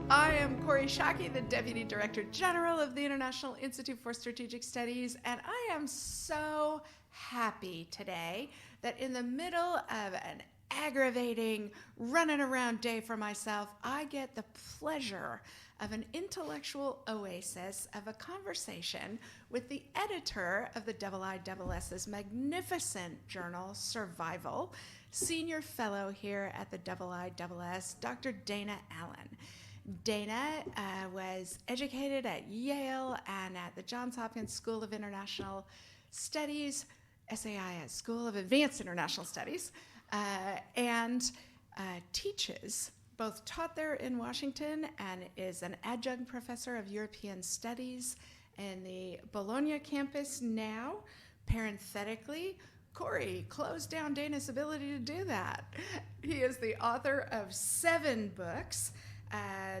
I am Kori Schake, the Deputy Director General of the International Institute for Strategic Studies, and I am so happy today that in the middle of an aggravating, running around day for myself, I get the pleasure of an intellectual oasis of a conversation with the editor of the IISS's magnificent journal, Survival, Senior Fellow here at the IISS, Dr. Dana Allin. Dana was educated at Yale and at the Johns Hopkins School of International Studies, SAIS, School of Advanced International Studies, and teaches, both taught there in Washington and is an adjunct professor of European Studies in the Bologna campus now. Parenthetically, Kori closed down Dana's ability to do that. He is the author of 7 books.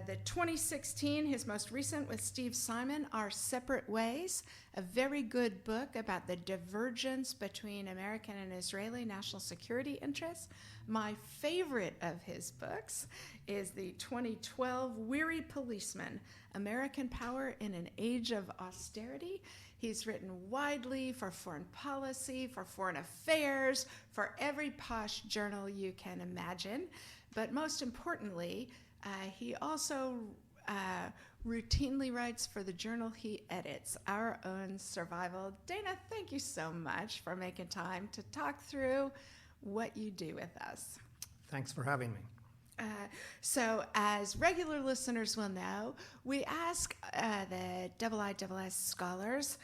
The 2016, his most recent with Steve Simon, Our Separate Ways, a very good book about the divergence between American and Israeli national security interests. My favorite of his books is the 2012 Weary Policeman, American Power in an Age of Austerity. He's written widely for foreign policy, for foreign affairs, for every posh journal you can imagine. But most importantly, he also routinely writes for the journal he edits, Our Own Survival. Dana, thank you so much for making time to talk through what you do with us. Thanks for having me. So as regular listeners will know, we ask the IISS scholars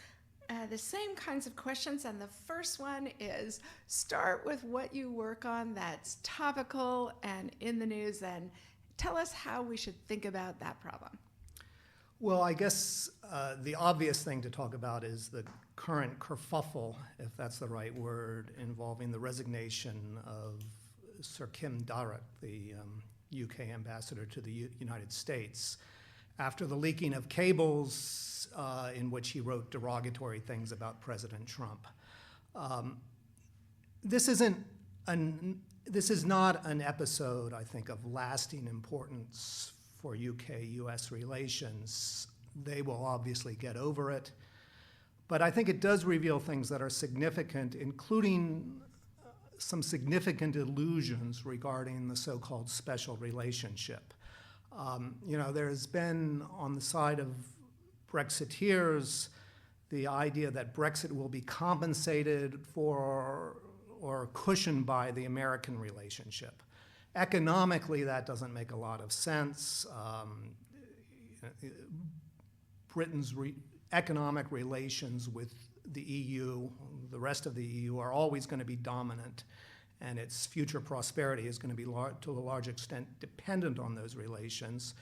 the same kinds of questions, and the first one is start with what you work on that's topical and in the news, and tell us how we should think about that problem. Well, I guess the obvious thing to talk about is the current kerfuffle, if that's the right word, involving the resignation of Sir Kim Darroch, the UK ambassador to the United States, after the leaking of cables in which he wrote derogatory things about President Trump. This is not an episode, I think, of lasting importance for UK-US relations. They will obviously get over it. But I think it does reveal things that are significant, including some significant illusions regarding the so-called special relationship. There's been, on the side of Brexiteers, the idea that Brexit will be compensated for or cushioned by the American relationship. Economically, that doesn't make a lot of sense. Britain's economic relations with the EU, the rest of the EU, are always going to be dominant, and its future prosperity is going to be, to a large extent, dependent on those relations.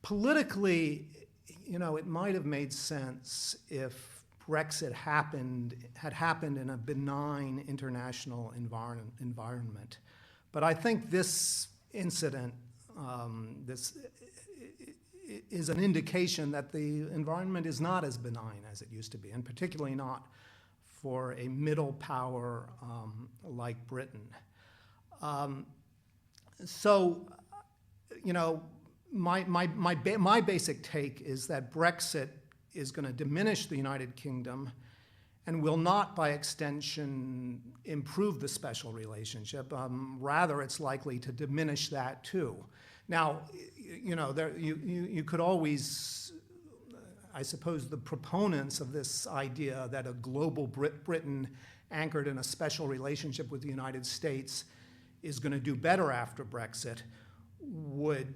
Politically, it might have made sense if Brexit had happened in a benign international environment. But I think this incident is an indication that the environment is not as benign as it used to be, and particularly not for a middle power like Britain. My basic take is that Brexit is going to diminish the United Kingdom and will not, by extension, improve the special relationship. Rather, it's likely to diminish that too. Now, you could always, I suppose, the proponents of this idea that a global Britain anchored in a special relationship with the United States is going to do better after Brexit would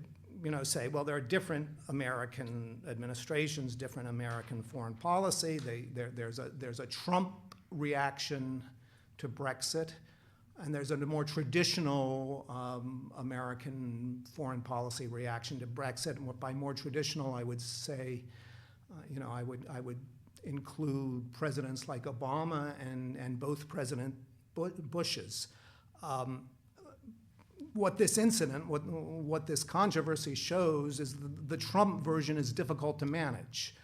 say, well, there are different American administrations, different American foreign policy. There's a Trump reaction to Brexit, and there's a more traditional American foreign policy reaction to Brexit. And by more traditional, I would say, I would include presidents like Obama and both President Bushes. What this incident, what this controversy shows is the Trump version is difficult to manage.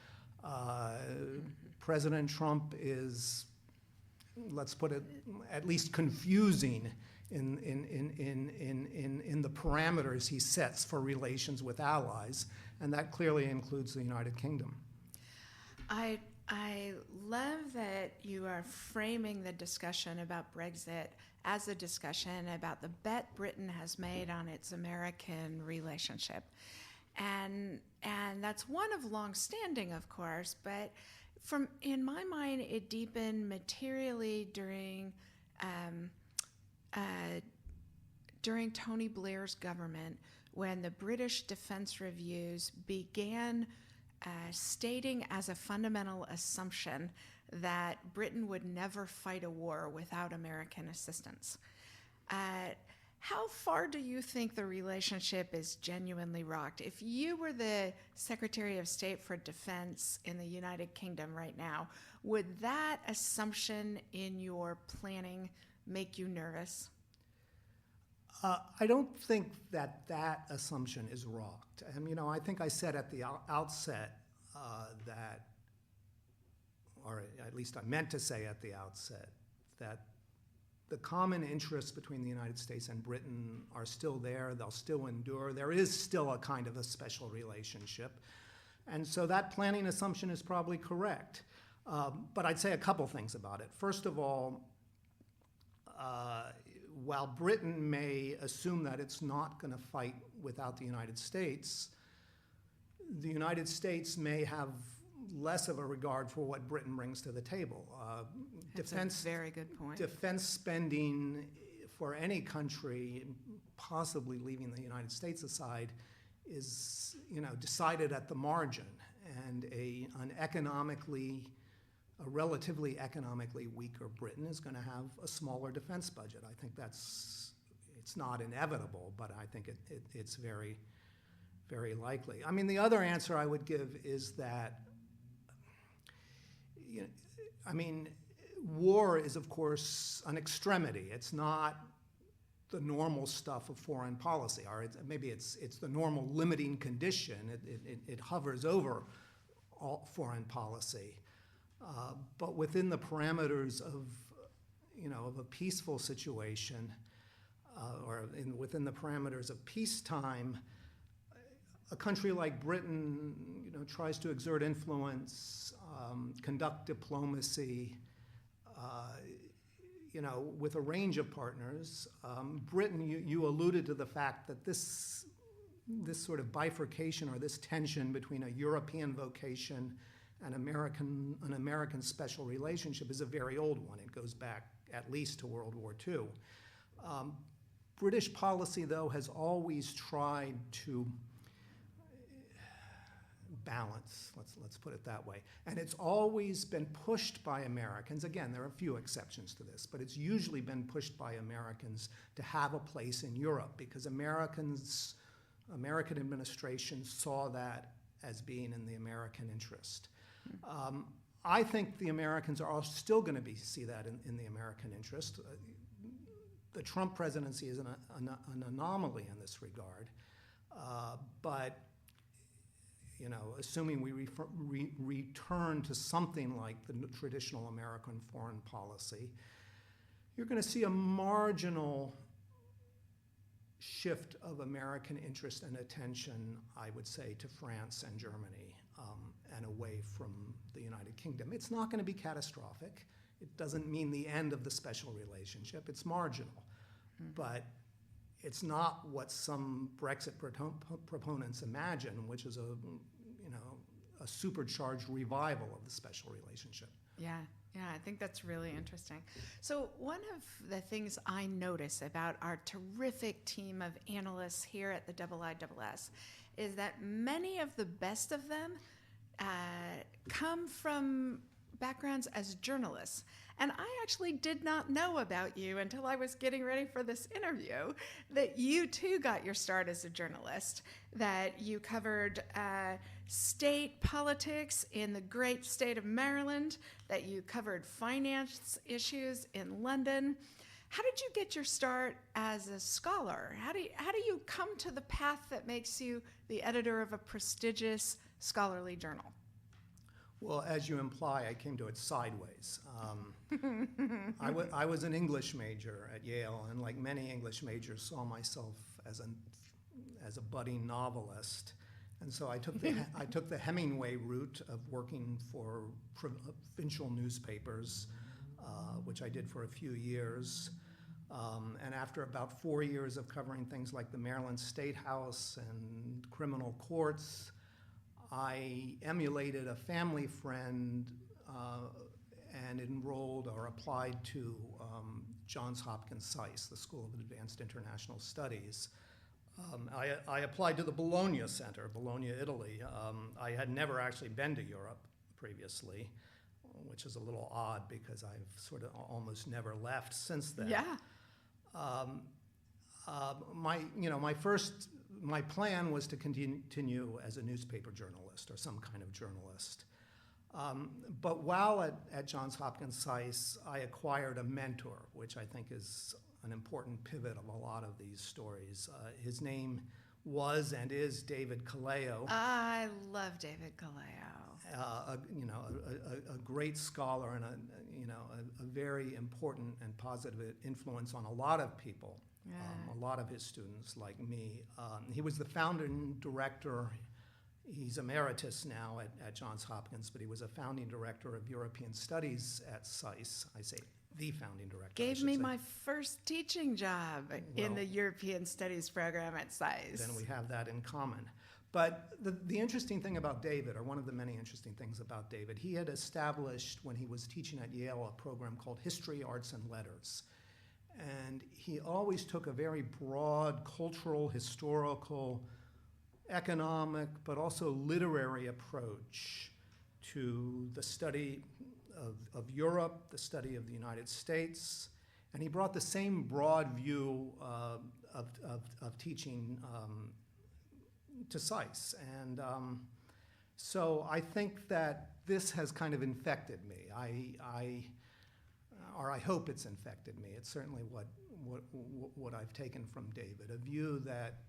President Trump is, let's put it, at least confusing in the parameters he sets for relations with allies, and that clearly includes the United Kingdom. I love that you are framing the discussion about Brexit as a discussion about the bet Britain has made on its American relationship. And that's one of long-standing, of course, but in my mind, it deepened materially during Tony Blair's government, when the British Defence Reviews began stating as a fundamental assumption that Britain would never fight a war without American assistance. How far do you think the relationship is genuinely rocked? If you were the Secretary of State for Defense in the United Kingdom right now, would that assumption in your planning make you nervous? I don't think that assumption is rocked. I think I said at the outset that, or at least I meant to say at the outset, that the common interests between the United States and Britain are still there. They'll still endure. There is still a kind of a special relationship. And so that planning assumption is probably correct. But I'd say a couple things about it. First of all, while Britain may assume that it's not going to fight without the United States may have less of a regard for what Britain brings to the table. That's a very good point. Defense spending for any country, possibly leaving the United States aside, is decided at the margin, and a relatively economically weaker Britain is going to have a smaller defense budget. I think it's not inevitable, but I think it's very, very likely. The other answer I would give is that, war is, of course, an extremity. It's not the normal stuff of foreign policy, or maybe it's the normal limiting condition. It hovers over all foreign policy. But within the parameters of a peaceful situation, within the parameters of peacetime, a country like Britain, tries to exert influence, conduct diplomacy, with a range of partners. Britain, you alluded to the fact that this sort of bifurcation or this tension between a European vocation and an American special relationship is a very old one. It goes back at least to World War II. British policy, though, has always tried to balance, let's put it that way. And it's always been pushed by Americans. Again, there are a few exceptions to this, but it's usually been pushed by Americans to have a place in Europe, because American administrations saw that as being in the American interest. I think the Americans are still going to see that in the American interest. The Trump presidency is an anomaly in this regard, but assuming we return to something like the traditional American foreign policy, you're going to see a marginal shift of American interest and attention, I would say, to France and Germany, and away from the United Kingdom. It's not going to be catastrophic. It doesn't mean the end of the special relationship. It's marginal. But it's not what some Brexit proponents imagine, which is a supercharged revival of the special relationship. Yeah, I think that's really interesting. So one of the things I notice about our terrific team of analysts here at the IISS is that many of the best of them come from backgrounds as journalists. And I actually did not know about you until I was getting ready for this interview, that you too got your start as a journalist, that you covered state politics in the great state of Maryland, that you covered finance issues in London. How did you get your start as a scholar? How do you come to the path that makes you the editor of a prestigious scholarly journal? Well, as you imply, I came to it sideways. I was an English major at Yale, and like many English majors, saw myself as a budding novelist. And so I took the Hemingway route of working for provincial newspapers, which I did for a few years. And after about 4 years of covering things like the Maryland State House and criminal courts, I emulated a family friend and enrolled or applied to Johns Hopkins SICE, the School of Advanced International Studies. I applied to the Bologna Center, Bologna, Italy. I had never actually been to Europe previously, which is a little odd because I've sort of almost never left since then. Yeah. My plan was to continue as a newspaper journalist or some kind of journalist. But while at Johns Hopkins SICE, I acquired a mentor, which I think is an important pivot of a lot of these stories. His name was and is David Kaleo. I love David Kaleo. A great scholar and a very important and positive influence on a lot of people. Yeah. A lot of his students, like me. He was the founding director. He's emeritus now at Johns Hopkins, but he was a founding director of European Studies at SICE. I say the founding director. Gave me my first teaching job in the European Studies program at SICE. Then we have that in common. But the interesting thing about David, or one of the many interesting things about David, he had established when he was teaching at Yale a program called History, Arts, and Letters. And he always took a very broad cultural, historical, economic, but also literary approach to the study of Europe, the study of the United States. And he brought the same broad view of teaching to SICE. And so I think that this has kind of infected me. I hope it's infected me. It's certainly what I've taken from David, a view that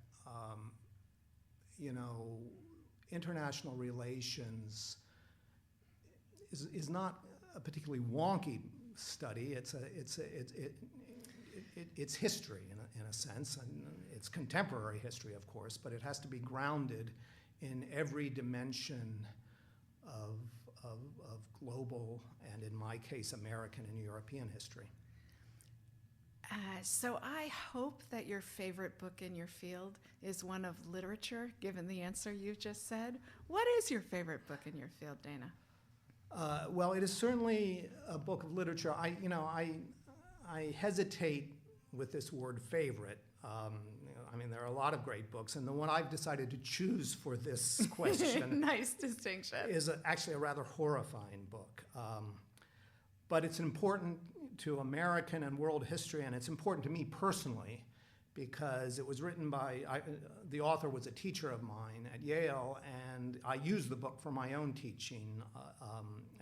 international relations is not a particularly wonky study. It's history in a sense, and it's contemporary history, of course, but it has to be grounded in every dimension of global, and in my case, American and European history. So I hope that your favorite book in your field is one of literature, given the answer you just said. What is your favorite book in your field, Dana? Well, it is certainly a book of literature. I hesitate with this word favorite. There are a lot of great books, and the one I've decided to choose for this question nice distinction. is actually a rather horrifying book. But it's important to American and world history, and it's important to me personally because it was written by, the author was a teacher of mine at Yale, and I used the book for my own teaching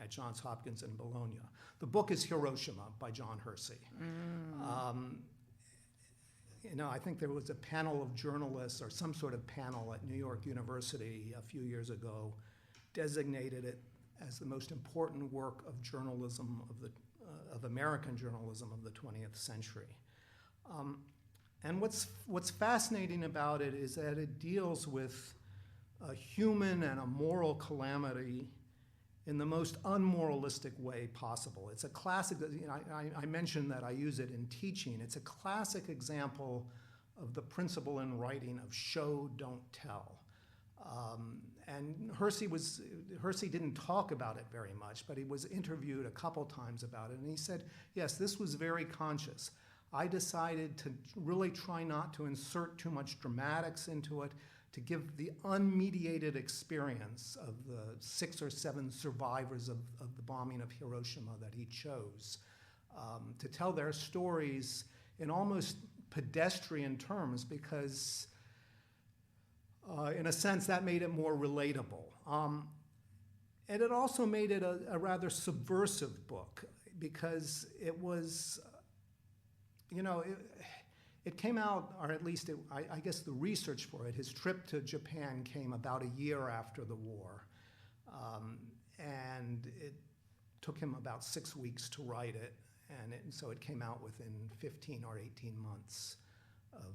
at Johns Hopkins in Bologna. The book is Hiroshima by John Hersey. I think there was a panel of journalists or some sort of panel at New York University a few years ago designated it as the most important work of journalism of American journalism of the 20th century. And what's fascinating about it is that it deals with a human and a moral calamity in the most unmoralistic way possible. It's a classic, I mentioned that I use it in teaching. It's a classic example of the principle in writing of show, don't tell. And Hersey didn't talk about it very much, but he was interviewed a couple times about it, and he said, yes, this was very conscious. I decided to really try not to insert too much dramatics into it, to give the unmediated experience of the 6 or 7 survivors of the bombing of Hiroshima that he chose, to tell their stories in almost pedestrian terms because in a sense that made it more relatable. And it also made it a rather subversive book because it was, it came out, or at least I guess the research for it, his trip to Japan came about a year after the war. and it took him about 6 weeks to write it, and so it came out within 15 or 18 months of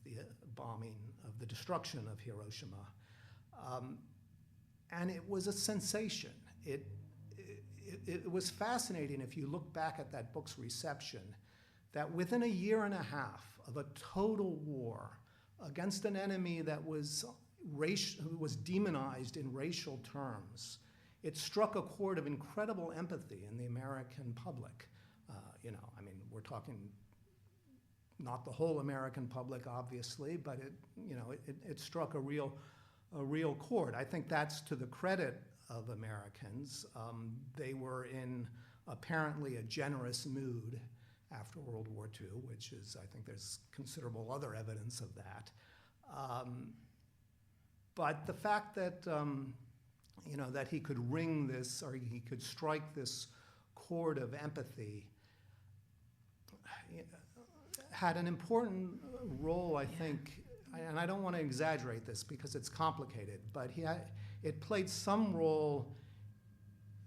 the bombing, of the destruction of Hiroshima. And it was a sensation. It was fascinating if you look back at that book's reception, that within a year and a half of a total war against an enemy that was demonized in racial terms, it struck a chord of incredible empathy in the American public. We're talking not the whole American public, obviously, but it struck a real chord. I think that's to the credit of Americans. They were in apparently a generous mood after World War II, which is, I think there's considerable other evidence of that. But the fact that, that he could ring this, or he could strike this chord of empathy, had an important role, I think, and I don't want to exaggerate this because it's complicated, but it played some role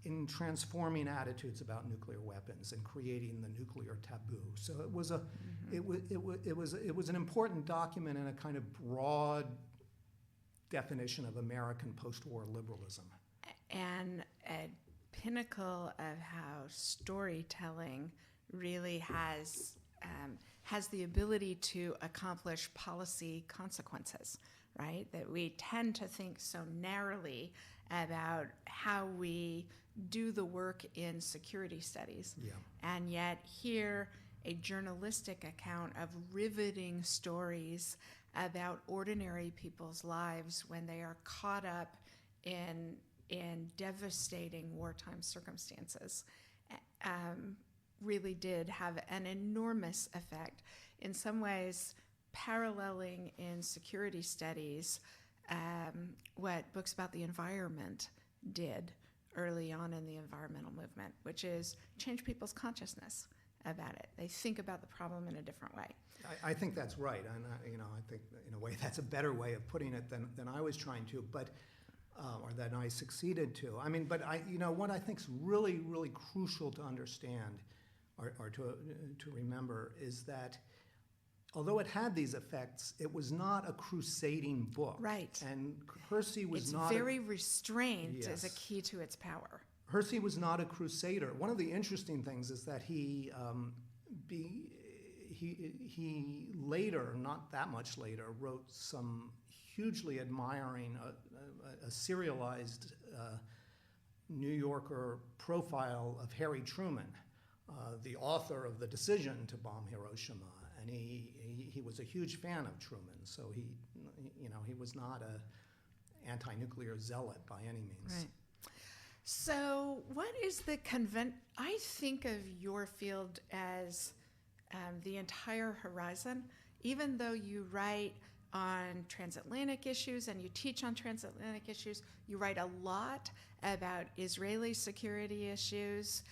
in transforming attitudes about nuclear weapons and creating the nuclear taboo. So it was it was an important document in a kind of broad definition of American post-war liberalism. And a pinnacle of how storytelling really has the ability to accomplish policy consequences, right? That we tend to think so narrowly about how we do the work in security studies. Yeah. And yet here, a journalistic account of riveting stories about ordinary people's lives when they are caught up in devastating wartime circumstances really did have an enormous effect. In some ways, paralleling in security studies what books about the environment did early on in the environmental movement, which is change people's consciousness about it. They think about the problem in a different way. I think that's right, and I think in a way that's a better way of putting it than I was trying to, but or than I succeeded to. But what I think is really, really crucial to understand or to remember is that although it had these effects, it was not a crusading book. Right. And Hersey was it's not very restrained Yes. as a key to its power. Hersey was not a crusader. One of the interesting things is that he later, not that much later, wrote some hugely admiring, a serialized New Yorker profile of Harry Truman, the author of the decision to bomb Hiroshima. And he was a huge fan of Truman, so he was not a anti-nuclear zealot by any means. Right. So what is the I think of your field as the entire horizon, even though you write on transatlantic issues and you teach on transatlantic issues, you write a lot about Israeli security issues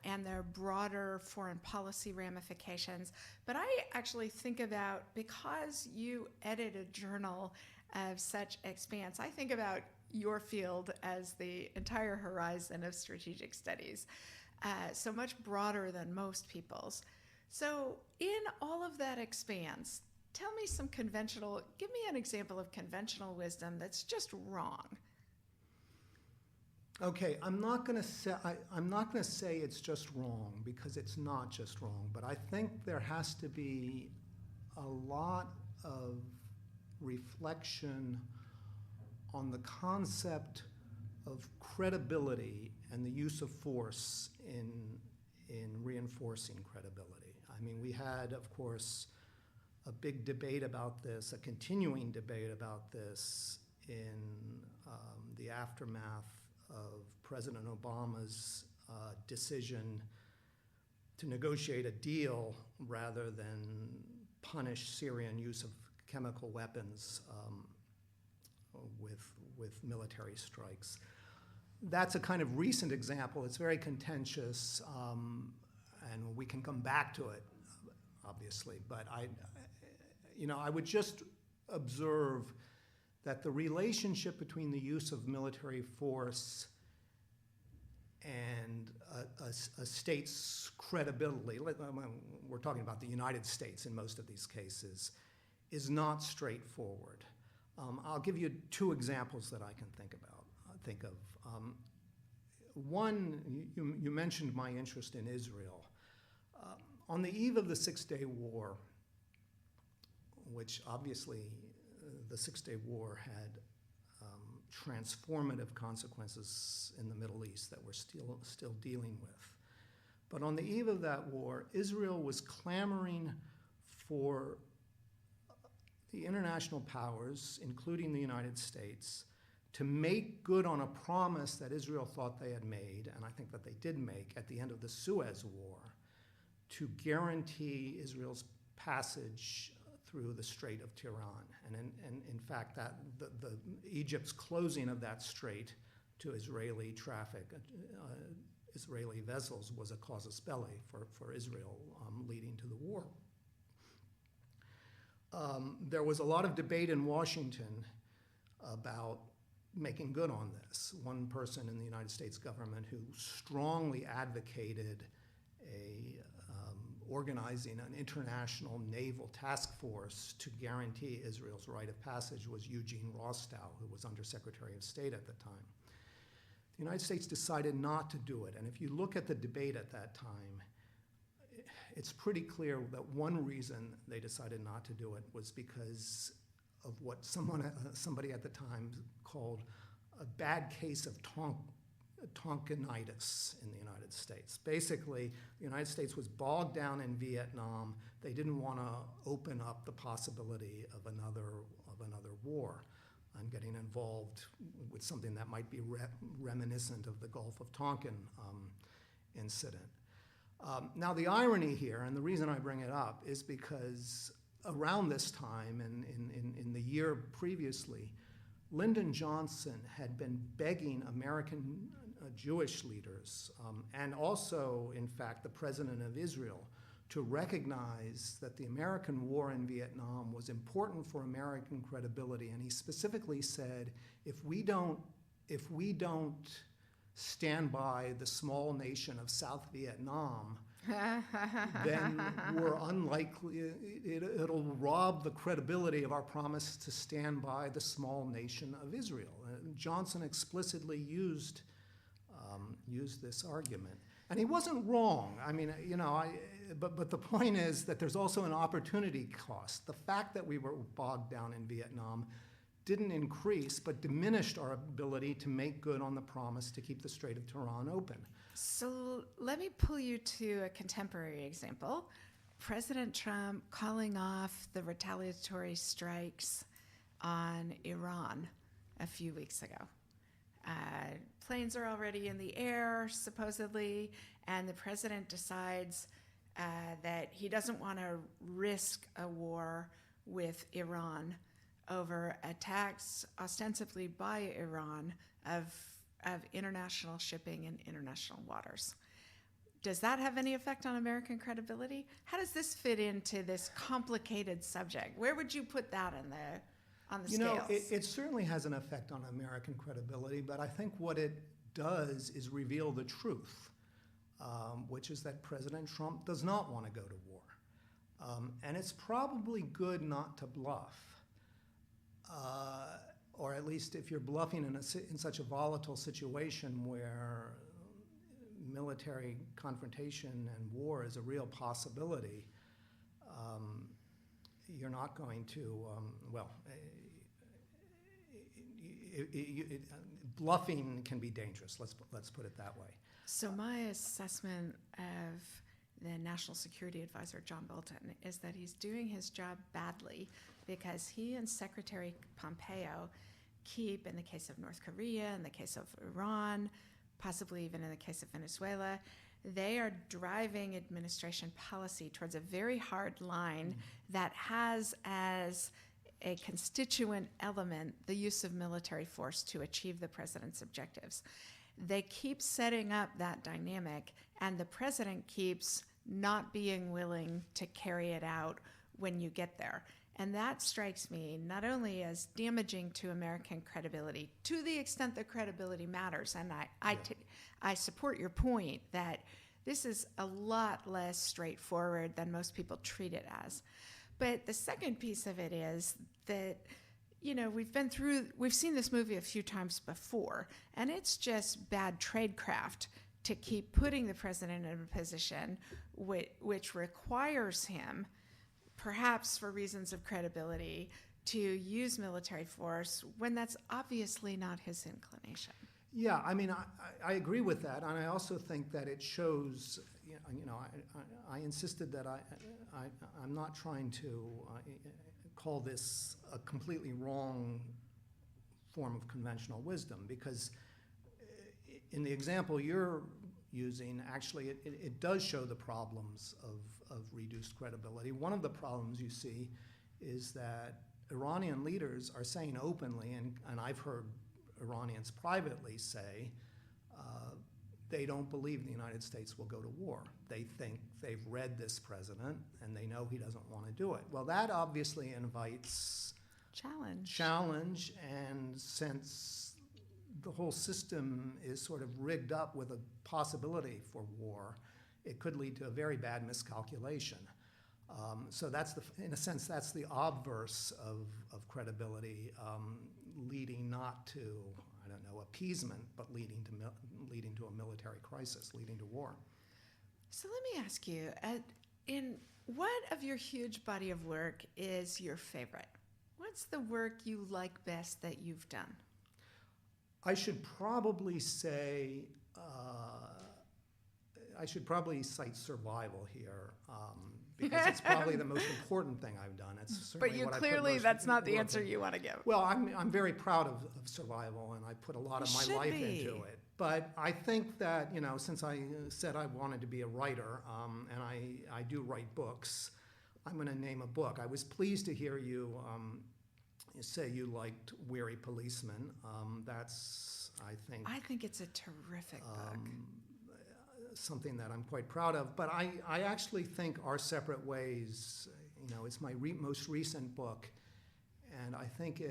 and their broader foreign policy ramifications. But I actually think about, because you edit a journal of such expanse, I think about your field as the entire horizon of strategic studies, so much broader than most people's. So in all of that expanse, tell me give me an example of conventional wisdom that's just wrong. Okay, I'm not going to say it's just wrong, because it's not just wrong, but I think there has to be a lot of reflection on the concept of credibility and the use of force in reinforcing credibility. We had, of course, a big debate about this, a continuing debate about this in the aftermath of President Obama's decision to negotiate a deal rather than punish Syrian use of chemical weapons with military strikes. That's a kind of recent example. It's very contentious, and we can come back to it, obviously. But I would just observe that the relationship between the use of military force and a state's credibility, we're talking about the United States in most of these cases, is not straightforward. I'll give you two examples that I can think of. One, you mentioned my interest in Israel. On the eve of the Six-Day War, which obviously the Six-Day War had transformative consequences in the Middle East that we're still dealing with. But on the eve of that war, Israel was clamoring for the international powers, including the United States, to make good on a promise that Israel thought they had made, and I think that they did make at the end of the Suez War, to guarantee Israel's passage through the Strait of Tiran. And in fact, that the Egypt's closing of that strait to Israeli traffic, Israeli vessels, was a casus belli for Israel leading to the war. There was a lot of debate in Washington about making good on this. One person in the United States government who strongly advocated organizing an international naval task force to guarantee Israel's right of passage was Eugene Rostow, who was Undersecretary of State at the time. The United States decided not to do it, and if you look at the debate at that time, it's pretty clear that one reason they decided not to do it was because of what somebody at the time called a bad case of Tonkinitis in the United States. Basically, the United States was bogged down in Vietnam. They didn't want to open up the possibility of another war and getting involved with something that might be reminiscent of the Gulf of Tonkin incident. Now, the irony here, and the reason I bring it up, is because around this time, in the year previously, Lyndon Johnson had been begging American Jewish leaders, and also, in fact, the president of Israel, to recognize that the American war in Vietnam was important for American credibility. And he specifically said, if we don't stand by the small nation of South Vietnam, then we're unlikely, it'll rob the credibility of our promise to stand by the small nation of Israel. Johnson explicitly used this argument. And he wasn't wrong. I mean, but the point is that there's also an opportunity cost. The fact that we were bogged down in Vietnam didn't increase, but diminished our ability to make good on the promise to keep the Strait of Tiran open. So let me pull you to a contemporary example. President Trump calling off the retaliatory strikes on Iran a few weeks ago. Planes are already in the air, supposedly, and the president decides that he doesn't want to risk a war with Iran over attacks ostensibly by Iran of international shipping in international waters. Does that have any effect on American credibility? How does this fit into this complicated subject? Where would you put that on the scales? It certainly has an effect on American credibility, but I think what it does is reveal the truth, which is that President Trump does not want to go to war. And it's probably good not to bluff. Or at least if you're bluffing in such a volatile situation where military confrontation and war is a real possibility, you're not going to, bluffing can be dangerous, let's put it that way. So my assessment of the National Security Advisor, John Bolton, is that he's doing his job badly because he and Secretary Pompeo keep, in the case of North Korea, in the case of Iran, possibly even in the case of Venezuela, they are driving administration policy towards a very hard line that has as a constituent element the use of military force to achieve the president's objectives. They keep setting up that dynamic, and the president keeps not being willing to carry it out when you get there. And that strikes me not only as damaging to American credibility, to the extent that credibility matters, and I support your point that this is a lot less straightforward than most people treat it as. But the second piece of it is that, you know, we've seen this movie a few times before, and it's just bad tradecraft to keep putting the president in a position which requires him, perhaps for reasons of credibility, to use military force when that's obviously not his inclination. Yeah, I mean, I agree with that, and I also think that it shows, I insisted that I'm not trying to call this a completely wrong form of conventional wisdom, because in the example you're using, actually, it does show the problems of reduced credibility. One of the problems you see is that Iranian leaders are saying openly, and I've heard Iranians privately say, they don't believe the United States will go to war. They think they've read this president and they know he doesn't want to do it. Well, that obviously invites challenge, and since the whole system is sort of rigged up with a possibility for war, it could lead to a very bad miscalculation. So that's in a sense, that's the obverse of credibility, leading not to, I don't know, appeasement, but leading to a military crisis, leading to war. So let me ask you, in what of your huge body of work is your favorite? What's the work you like best that you've done? I should probably say, I should probably cite survival here, because it's probably the most important thing I've done. It's certainly but you what clearly, that's not the answer you want to give. Well, I'm very proud of survival, and I put a lot of my life into it. But I think that, since I said I wanted to be a writer, and I do write books, I'm going to name a book. I was pleased to hear you say you liked Weary Policeman. That's, I think it's a terrific book. Something that I'm quite proud of. But I actually think Our Separate Ways, it's my most recent book, and I think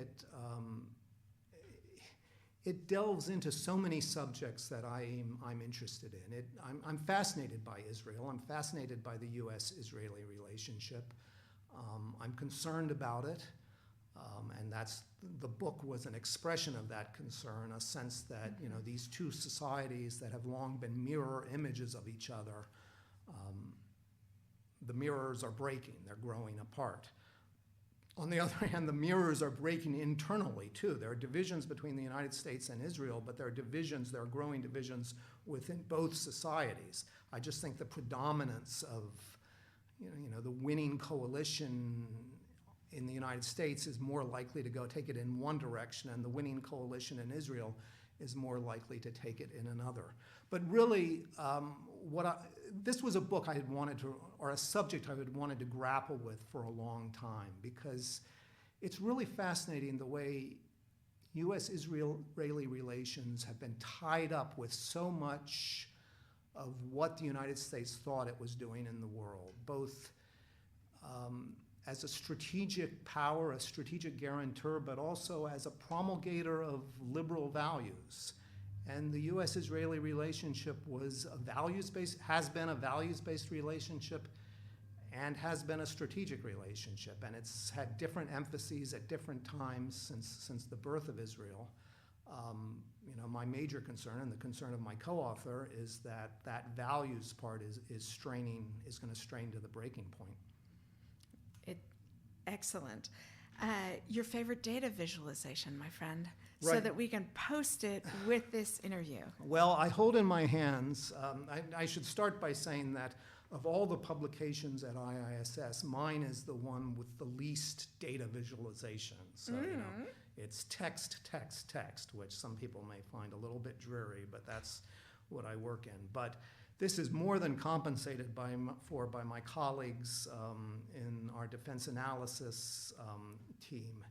it delves into so many subjects that I'm interested in. I'm fascinated by Israel. I'm fascinated by the US-Israeli relationship. I'm concerned about it. And the book was an expression of that concern, a sense that, these two societies that have long been mirror images of each other, the mirrors are breaking, they're growing apart. On the other hand, the mirrors are breaking internally too. There are divisions between the United States and Israel, but there are growing divisions within both societies. I just think the predominance of, the winning coalition in the United States is more likely to take it in one direction, and the winning coalition in Israel is more likely to take it in another. But really, this was a book I had wanted to, or a subject I had wanted to grapple with for a long time, because it's really fascinating the way US-Israeli relations have been tied up with so much of what the United States thought it was doing in the world, both as a strategic power, a strategic guarantor, but also as a promulgator of liberal values. And the US-Israeli relationship has been a values-based relationship, and has been a strategic relationship. And it's had different emphases at different times since the birth of Israel. My major concern, and the concern of my co-author, is that values part is going to strain to the breaking point. Excellent. Your favorite data visualization, my friend, right, so that we can post it with this interview. Well, I hold in my hands, I should start by saying that of all the publications at IISS, mine is the one with the least data visualization. So, it's text, which some people may find a little bit dreary, but that's what I work in. But this is more than compensated by my colleagues in our defense analysis team.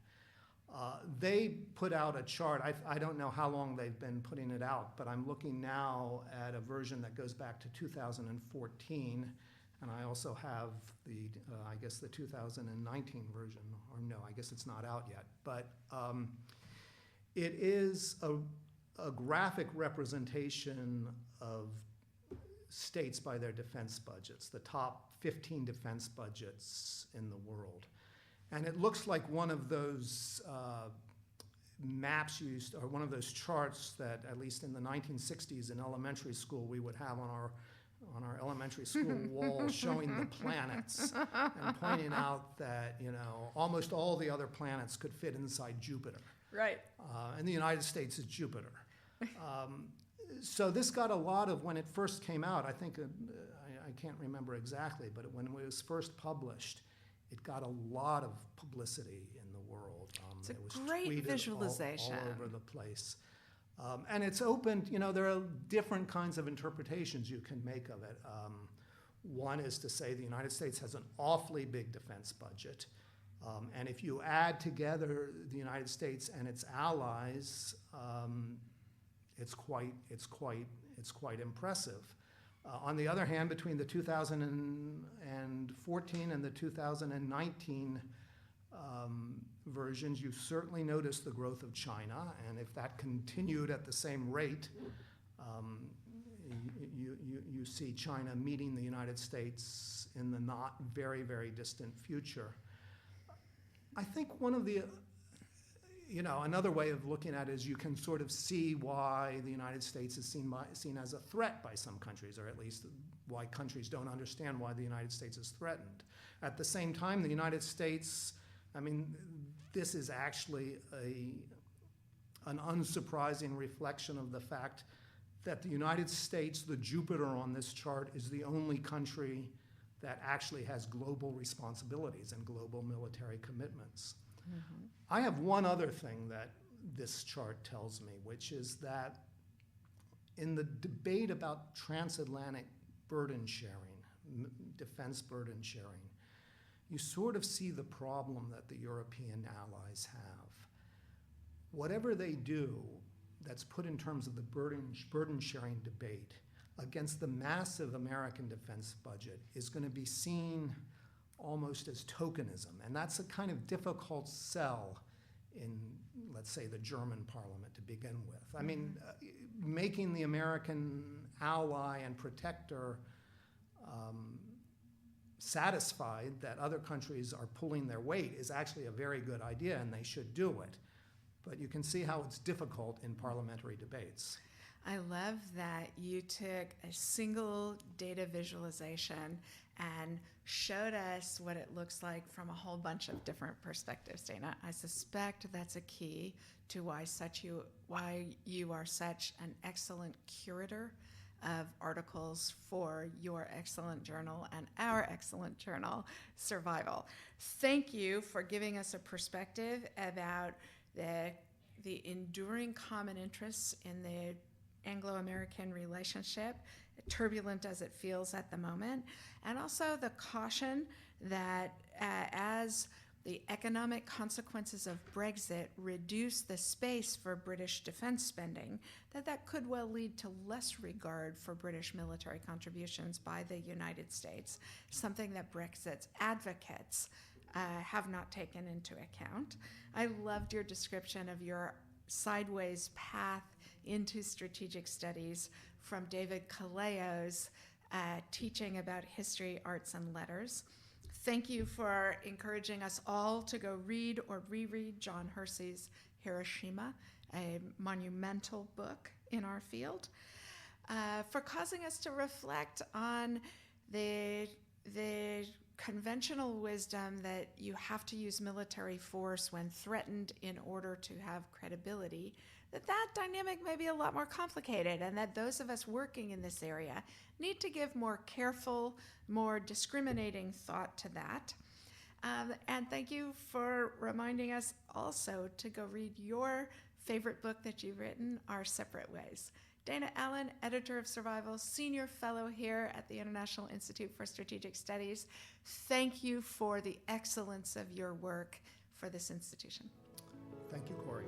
They put out a chart. I don't know how long they've been putting it out, but I'm looking now at a version that goes back to 2014. And I also have the, I guess the 2019 version, or no, I guess it's not out yet. But it is a graphic representation of states by their defense budgets, the top 15 defense budgets in the world. And it looks like one of those maps used, or one of those charts that, at least in the 1960s in elementary school, we would have on our elementary school wall, showing the planets and pointing out that, you know, almost all the other planets could fit inside Jupiter. Right. And the United States is Jupiter. So this got a lot of, when it first came out, I think, I can't remember exactly, but when it was first published, it got a lot of publicity in the world. It's a it was great tweeted visualization. all over the place. And it's opened, you know, there are different kinds of interpretations you can make of it. One is to say the United States has an awfully big defense budget. And if you add together the United States and its allies, it's quite impressive. On the other hand, between the 2014 and the 2019 versions, you certainly notice the growth of China, and if that continued at the same rate, you see China meeting the United States in the not very, very distant future. I think one of the, you know, another way of looking at it is you can sort of see why the United States is seen as a threat by some countries, or at least why countries don't understand why the United States is threatened. At the same time, the United States, I mean, this is actually an unsurprising reflection of the fact that the United States, the Jupiter on this chart, is the only country that actually has global responsibilities and global military commitments. Mm-hmm. I have one other thing that this chart tells me, which is that in the debate about transatlantic burden sharing, defense burden sharing, you sort of see the problem that the European allies have. Whatever they do that's put in terms of the burden sharing debate against the massive American defense budget is going to be seen almost as tokenism. And that's a kind of difficult sell in, let's say, the German parliament to begin with. I mean, making the American ally and protector satisfied that other countries are pulling their weight is actually a very good idea, and they should do it. But you can see how it's difficult in parliamentary debates. I love that you took a single data visualization and showed us what it looks like from a whole bunch of different perspectives, Dana. I suspect that's a key to why you are such an excellent curator of articles for your excellent journal and our excellent journal, Survival. Thank you for giving us a perspective about the enduring common interests in the Anglo-American relationship, turbulent as it feels at the moment, and also the caution that as the economic consequences of Brexit reduce the space for British defense spending, that could well lead to less regard for British military contributions by the United States, something that Brexit's advocates have not taken into account. I loved your description of your sideways path into strategic studies from David Kaleo's teaching about history, arts, and letters. Thank you for encouraging us all to go read or reread John Hersey's Hiroshima, a monumental book in our field, for causing us to reflect on the conventional wisdom that you have to use military force when threatened in order to have credibility, that dynamic may be a lot more complicated, and that those of us working in this area need to give more careful, more discriminating thought to that. And thank you for reminding us also to go read your favorite book that you've written, Our Separate Ways. Dana Allin, editor of Survival, Senior Fellow here at the International Institute for Strategic Studies. Thank you for the excellence of your work for this institution. Thank you, Kori.